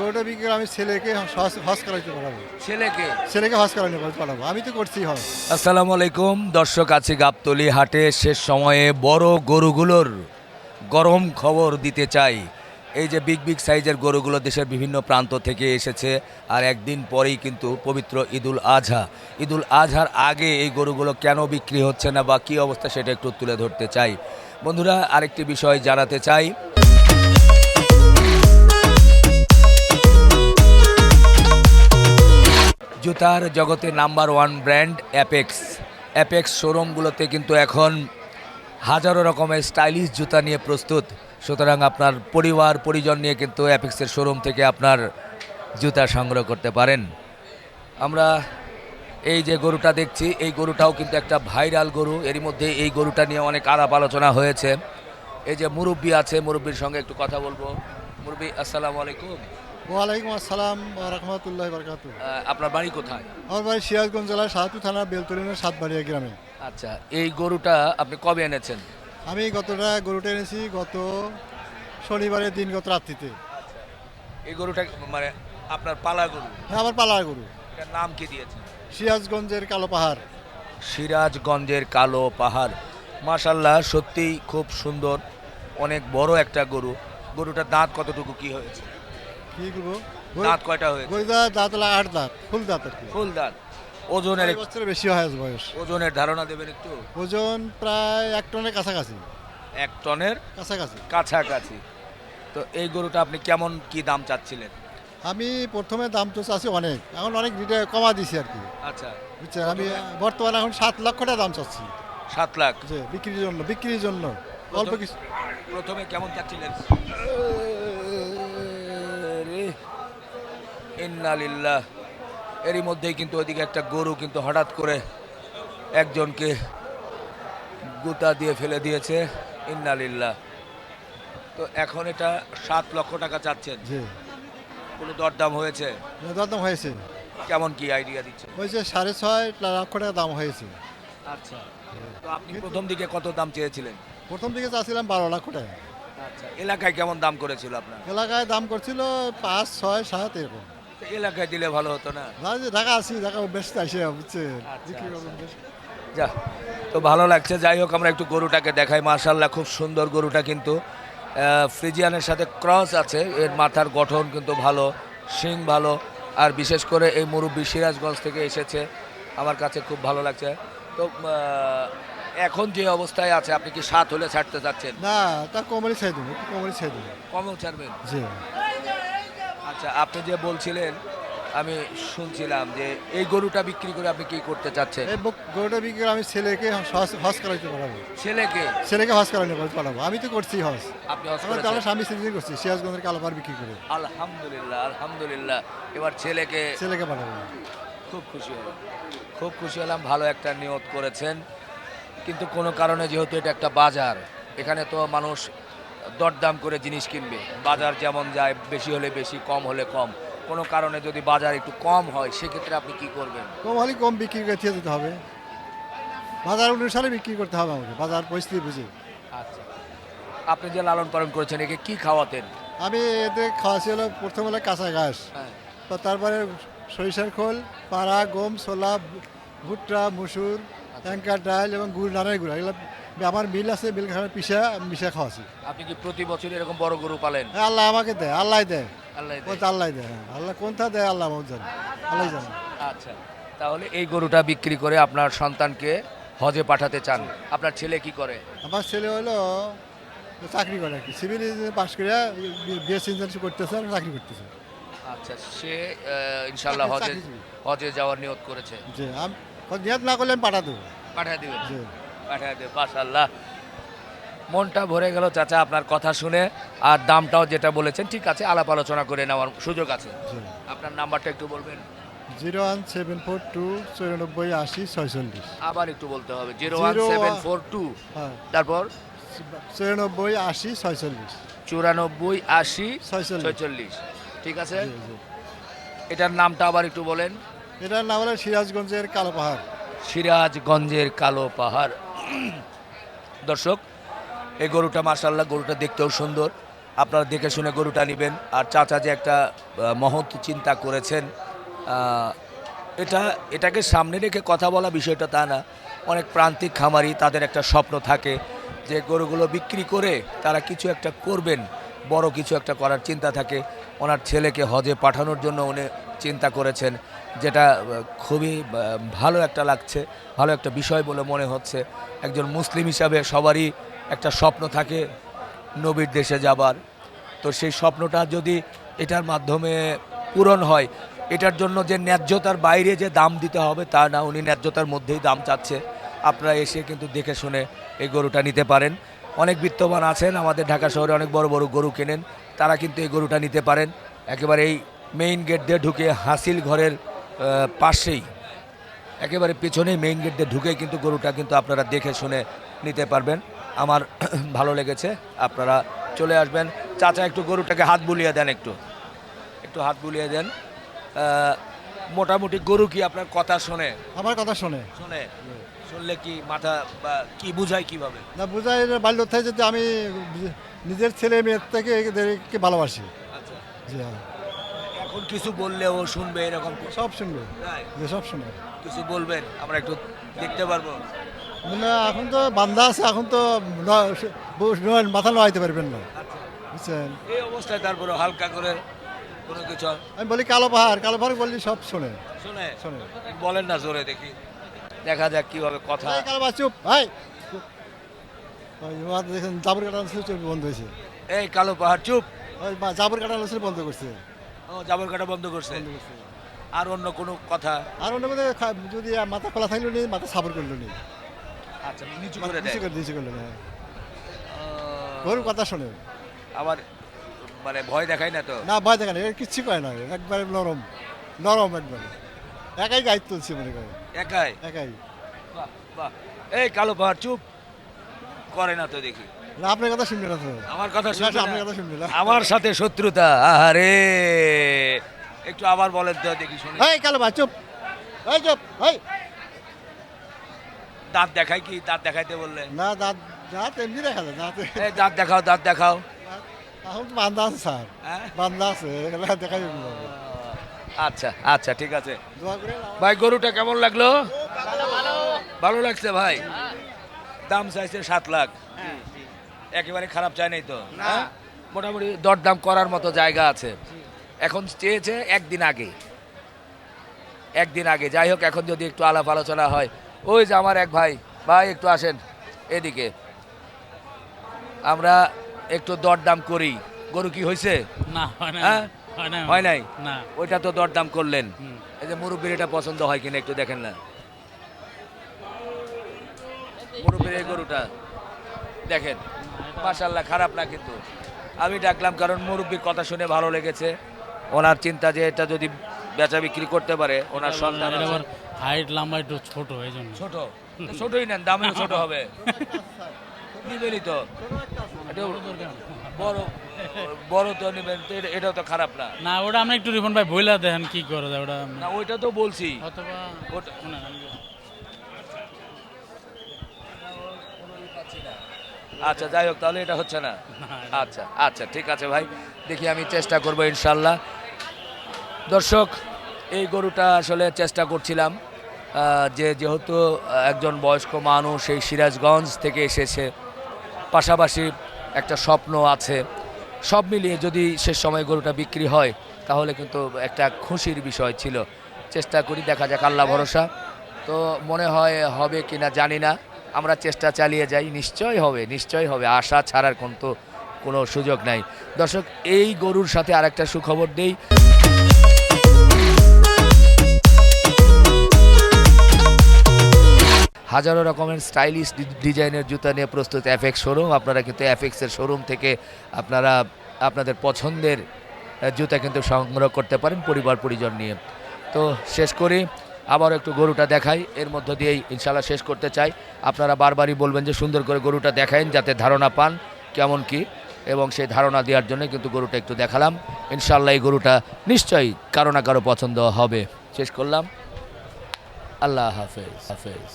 গরুটা বিক্রি করে আমি ছেলেকে হজ করাইতে পাঠাবো। ছেলেকে হজ করাইতে পাঠাবো, আমি তো করছি হজ। আসসালামু আলাইকুম দর্শক, আছি গাবতলী হাটে। শেষ সময়ে বড় গরুগুলোর গরম খবর দিতে চাই। এই যে বিগ বিগ সাইজের গরুগুলো দেশের বিভিন্ন প্রান্ত থেকে এসেছে, আর একদিন পরেই কিন্তু পবিত্র ঈদুল আজহা। ঈদুল আজহার আগে এই গরুগুলো কেন বিক্রি হচ্ছে না বা কী অবস্থা সেটা একটু তুলে ধরতে চাই। বন্ধুরা, আরেকটি বিষয় জানাতে চাই। জুতার জগতে নাম্বার ওয়ান ব্র্যান্ড অ্যাপেক্স শোরুমগুলোতে কিন্তু এখন হাজারো রকমের স্টাইলিশ জুতা নিয়ে প্রস্তুত। সুতরাং আপনার পরিবার পরিজন নিয়ে কিন্তু অ্যাপেক্সের শোরুম থেকে আপনার জুতা সংগ্রহ করতে পারেন। আমরা এই যে গরুটা দেখছি, এই গরুটাও কিন্তু একটা ভাইরাল গরু। এরই মধ্যে এই গরুটা নিয়ে অনেক আলাপ আলোচনা হয়েছে। এই যে মুরব্বি আছে, মুরব্বির সঙ্গে একটু কথা বলবো। মুরব্বি, আসসালামু আলাইকুম। ওয়ালাইকুম আসসালাম রহমতুল্লাহ বরকাত। আপনার বাড়ি কোথায়? আমার বাড়ি সিরাজগঞ্জ জেলার সাহাতু থানা বেলতলিনের সাতবাড়িয়া গ্রামে। আচ্ছা, এই গরুটা আপনি কবে এনেছেন? আমি গরুটা এনেছি গত শনিবারের দিন, গত রাত্রিতে। এই গরুটা মানে আপনার পালা গরু? হ্যাঁ, আমার পালার গরু। এটার নাম কি দিয়েছেন? সিরাজগঞ্জের কালো পাহাড়। সিরাজগঞ্জের কালো পাহাড়। মাশাল্লাহ, সত্যিই খুব সুন্দর, অনেক বড় একটা গরু। গরুটার দাঁত কতটুকু কি হয়েছে? কি করবো, দাঁত কয়টা হয়েছে? গরুটা দাঁত হলো 8 দাঁত, ফুল দাঁত আর কি। ফুল দাঁত। ওজনের 4 বছরের বেশি হয় বয়স। ওজনের ধারণা দেবেন একটু? ওজন প্রায় 1 টনের কাছাকাছি। 1 টনের কাছাকাছি। কাছাকাছি। তো এই গরুটা আপনি কেমন কি দাম চাচ্ছিলেন? আমি প্রথমে দাম তো চাচ্ছি অনেক, এখন অনেক রিটে কমা দিছি আর কি। আচ্ছা, বুঝছেন, আমি বর্তমানে এখন 7 লক্ষ টাকা দাম চাচ্ছি। 7 লাখ? যে বিক্রির জন্য অল্প কিছু। প্রথমে কেমন চাচ্ছিলেন? ইন্নালিল্লাহ। এরই মধ্যেই কিন্তু ওইদিকে একটা গরু কিন্তু হঠাৎ করে একজনকে গুতা দিয়ে ফেলে দিয়েছে। ইন্নালিল্লাহ। তো এখন এটা 7 লক্ষ টাকা চাচ্ছেন? জি, কোনো দরদাম হয়েছে? দরদাম হয়েছে। কেমন কি আইডিয়া দিচ্ছে? হয়েছে 6.5 লক্ষ টাকা দাম হয়েছে। আচ্ছা, তো আপনি প্রথম দিকে কত দাম চেয়েছিলেন? প্রথম দিকে চাচ্ছিলাম 12 লক্ষ টাকা। আচ্ছা, এলাকায় কেমন দাম করেছিল আপনার? এলাকায় দাম করছিল 5, 6, 7 এরকম। তো এলাকায় দিলে ভালো হতো না? না, যে ঢাকা আছি, ঢাকা অভ্যেস আসে, বুঝছেন। আচ্ছা, বিক্রি আচ্ছা। করবো অভ্যেস। যা, তো ভালো লাগছে। যাই হোক, আমরা একটু গরুটাকে দেখাই। মাশাআল্লাহ, খুব সুন্দর গরুটা কিন্তু ফ্রিজিয়ানের সাথে ক্রস আছে। এর মাথার গঠন কিন্তু ভালো, শিং ভালো, আর বিশেষ করে এই মুরব্বি সিরাজগঞ্জ থেকে এসেছে, আমার কাছে খুব ভালো লাগছে। তো এখন যে অবস্থায় আছে, আপনি কি 7 হলে ছাড়তে চাচ্ছেন? না, তা কমলি ছেড়ে দেবো, একটু কমলি ছেড়ে দেবো। কমও ছাড়বেন? জি। আচ্ছা, আপনি যে বলছিলেন, আমি শুনছিলাম যে এই গরুটা বিক্রি করে আপনি কি করতে চাচ্ছেন? এই গরুটা বিক্রি করে আমি ছেলেকে হজ করাইতে পাঠাবো। ছেলেকে হজ করাইতে পাঠাবো, আমি তো করছি হজ। আপনি হজ আমার করেছেন? স্বামী স্ত্রী করছি সিরাজগঞ্জের কালো পাহাড় বিক্রি করে। আলহামদুলিল্লাহ, আলহামদুলিল্লাহ। এবার ছেলেকে পাঠাবো। খুব খুশি হলাম, খুব খুশি হলাম। ভালো একটা নিয়ত করেছেন, কিন্তু কোনো কারণে যেহেতু এটা একটা বাজার, এখানে তো মানুষ দরদাম করে জিনিস কিনবে। বাজার যেমন যায়, বেশি হলে বেশি, কম হলে কম। কোনো কারণে যদি বাজার একটু কম হয়, সেক্ষেত্রে আপনি কি করবেন? কম হলে কম বিক্রি করে দিয়ে যেতে হবে। বাজার অনুসারে বিক্রি করতে হবে আমাকে, বাজার পরিস্থিতি বুঝে। আচ্ছা, আপনি যে লালন পালন করেছেন, একে কি খাওয়াতেন? আমি এদের খাওয়াছি হলো প্রথম হলো কাঁচা ঘাস, হ্যাঁ। তো তারপরে সরিষার খোল, পাড়া, গম, ছোলা, ভুট্টা, মুসুর, ট্যাঙ্কার ডাল এবং গুড়, নানার গুঁড়া, এগুলো আমার মিল আছে, মিল খাওয়া মিশা খাওয়াছি। আপনি কি প্রতি বছর এরকম বড় গরু পালেন? হ্যাঁ, আল্লাহ আমাকে দেয়, আল্লাহ দেয়। আল্লাহ ও তো আল্লাহ দেয়, হ্যাঁ। আল্লাহ কোনটা দেয় আল্লাহ জানে, আল্লাহ জানে। আচ্ছা, তাহলে এই গরুটা বিক্রি করে আপনার সন্তানকে হজে পাঠাতে চান। আপনার ছেলে কি করে? আমার ছেলে হলো চাকরি করে আর কি, সিভিল ইঞ্জিনিয়ার পাশ করে বিএসসি ইঞ্জিনিয়ারিং করতেছে আর চাকরি করতেছে। আচ্ছা, সে ইনশাল্লাহ হজে যাওয়ার নিয়ত করেছে। জি, আমি নিয়ত না করলে আমি পাঠা দেবো। পাঠিয়ে দেবেন? জি। পাঠিয়ে দেবেন, মাশাআল্লাহ। মনটা ভরে গেল চাচা আপনার কথা শুনে। আর দামটাও যেটা বলেছেন ঠিক আছে, আলাপ আলোচনা করে নেওয়ার সুযোগ আছে। জি। আপনার নাম্বারটা একটু বলবেন? 01742 94 80 46। আবার একটু বলতে হবে। 01742, হ্যাঁ, তারপর 94 80 46। 94 80 46। ঠিক আছে, জি, জি। এটার নামটা আবার একটু বলেন। এটার নাম হলো সিরাজগঞ্জের কালো পাহাড়। সিরাজগঞ্জের কালো পাহাড়। দর্শক, এই গরুটা মাশাআল্লাহ, গরুটা দেখতেও সুন্দর, আপনারা দেখে শুনে গরুটা নেবেন। আর চাচা যে একটা মহৎ চিন্তা করেছেন, এটাকে সামনে রেখে কথা বলা বিষয়টা তা না। অনেক প্রান্তিক খামারি তাদের একটা স্বপ্ন থাকে যে গরুগুলো বিক্রি করে তারা কিছু একটা করবেন, বড় কিছু একটা করার চিন্তা থাকে। ওনার ছেলেকে হজে পাঠানোর জন্য উনি চিন্তা করেছেন, যেটা খুবই ভালো একটা লাগছে, ভালো একটা বিষয় বলে মনে হচ্ছে। একজন মুসলিম হিসাবে সবারই একটা স্বপ্ন থাকে নবীর দেশে যাবার। তো সেই স্বপ্নটা যদি এটার মাধ্যমে পূরণ হয়, এটার জন্য যে ন্যায্যতার বাইরে যে দাম দিতে হবে তা না, উনি ন্যায্যতার মধ্যেই দাম চাচ্ছে। আপনারা এসে কিন্তু দেখে শুনে এই গরুটা নিতে পারেন। অনেক বিত্তবান আছেন আমাদের ঢাকা শহরে, অনেক বড় বড় গরু কেনেন, তারা কিন্তু এই গরুটা নিতে পারেন। একেবারে এই মেইন গেট দিয়ে ঢুকে হাসিল ঘরের পাশেই, একেবারে পেছনেই মেইন গেট দিয়ে ঢুকে কিন্তু গরুটা কিন্তু আপনারা দেখে শুনে নিতে পারবেন। আমার ভালো লেগেছে, আপনারা চলে আসবেন। চাচা একটু গরুটাকে হাত বুলিয়ে দেন, একটু হাত বুলিয়ে দেন। মোটামুটি গরু কি আপনার কথা শোনে? আমার কথা শোনে। শুনলে কি মাথা বা কি বুঝায় কিভাবে? না বুঝাই, বাল্য থেকে যদি আমি নিজের ছেলে মেয়ের থেকে এদেরকে ভালোবাসি। আচ্ছা, জি হ্যাঁ, এখন কিছু বললেও শুনবে এরকম? সব শুনবে, তাই? যে সব শুনে। কিছু বলবেন, আমরা একটু দেখতে পারবো? মানে এখন তো বান্ধা আছে, এখন তো মাথা নড়াইতে পারবেন না, আচ্ছা, বুঝছেন। এই অবস্থায় তারপরে হালকা করে কোনো কিছু আমি বলি কালো পাহাড় বললি সব শোনে। শুনে বলেন না জোরে, দেখি, দেখা যাক কিভাবে কথা। এই কালো পাহাড় চুপ ভাই, দেখেন জাবর কাটা বন্ধ হয়েছে। এই কালো পাহাড় চুপ। ওই জাবর কাটা বন্ধ করছে। ও, জাবর কাটা বন্ধ করছে। আর অন্য কোনো কথা? আর অন্য মধ্যে যদি মাথা খোলা থাকলো নি, মাথা সাবর করলো নি। আচ্ছা, নিচু করে দেয়। নিচু করলো না, গরুর কথা শোনে। আবার মানে ভয় দেখায় না তো? না ভয় দেখেন, কিচ্ছু পায় না, একবারে নরম একবারে। একাই গাইড তুলছে মনে করে, একাই। বাহ বাহ। এই কালো পাহাড় চুপ করে না তো দেখি। না আপনার কথা শুনবে না তো। আমার কথা শুনবে না? আপনার কথা শুনবে না। আমার সাথে শত্রুতা? আরে একটু আবার বলেন তো দেখি, শুনি। এই কালো ভাই চুপ, এই চুপ, এই দাঁত দেখাই কি? দাঁত দেখাইতে বললে? না দাঁত এমনি দেখা যায়, দাঁত এই দাঁত দেখাও। এখন তো বান্ধা আছে স্যার, হ্যাঁ? বান্ধা আছে, এগুলো দেখাই যাবে না। আচ্ছা ঠিক আছে দোয়া করে ভাই। গরুটা কেমন লাগলো? ভালো লাগছে ভাই। দাম চাইছে 7 লাখ, একেবারে খারাপ চাই নাই তো? হ্যাঁ? মোটামুটি দরদাম করার মতো জায়গা আছে। এখন চেয়েছে একদিন আগে। যাই হোক, এখন যদি একটু আলাপ আলোচনা হয়। ওই যে আমার এক ভাই একটু আসেন এদিকে, আমরা একটু দরদাম করি। গরু কি হয়েছে? না, হ্যাঁ, হয় নাই। না, ওইটা তো দরদাম করলেন। এই যে মুরব্বীর এটা পছন্দ হয় কিনা একটু দেখেন না। মুরব্বীর এই গরুটা দেখেন, মাশাআল্লাহ, খারাপ না কিন্তু। আমি ডাকলাম কারণ মুরব্বীর কথা শুনে ভালো লেগেছে। ওনার চিন্তা যে এটা যদি বেচা বিক্রি করতে পারে, ওনার সন্তান আছে। হাইট লম্বা একটু ছোট, এই জন্য। ছোটই নেন, দামেও ছোট হবে। নিবেনই তো, এটাও বড় তো নিবেন তো, এটাও তো খারাপ না। না, ওটা আমরা একটু রিপন ভাই বইলা দেখেন কি করে দেয় ওটা। না, ওইটা তো বলছি। অথবা ওটা- আচ্ছা, যাই হোক, তাহলে এটা হচ্ছে না। আচ্ছা ঠিক আছে ভাই, দেখি আমি চেষ্টা করবো ইনশাল্লাহ। দর্শক, এই গরুটা আসলে চেষ্টা করছিলাম যেহেতু একজন বয়স্ক মানুষ এই সিরাজগঞ্জ থেকে এসেছে, পাশাপাশি একটা স্বপ্ন আছে, সব মিলিয়ে যদি শেষ সময় গরুটা বিক্রি হয় তাহলে কিন্তু একটা খুশির বিষয় ছিল। চেষ্টা করি, দেখা যাক, আল্লাহ ভরসা। তো মনে হয় হবে কিনা জানি না, আমরা চেষ্টা চালিয়ে যাই। নিশ্চয় হবে, আশা ছাড়ার কোনো সুযোগ নাই। দর্শক, এই গরুর সাথে আরেকটা সুখবর দেই। হাজারো রকমের স্টাইলিশ ডিজাইনের জুতা নিয়ে প্রস্তুত এফএক্স শোরুম। আপনারা কিন্তু এফএক্সের শোরুম থেকে আপনারা আপনাদের পছন্দের জুতা কিন্তু সংগ্রহ করতে পারেন পরিবার পরিজন নিয়ে। তো শেষ করি, আবার একটু গরুটা দেখাই, এর মধ্য দিয়েই ইনশাল্লাহ শেষ করতে চাই। আপনারা বারবারই বলবেন যে সুন্দর করে গরুটা দেখাইন, যাতে ধারণা পান কেমন কি, এবং সেই ধারণা দেওয়ার জন্য কিন্তু গরুটা একটু দেখালাম। ইনশাল্লাহ এই গরুটা নিশ্চয়ই কারো না কারো পছন্দ হবে। শেষ করলাম। আল্লাহ হাফেজ।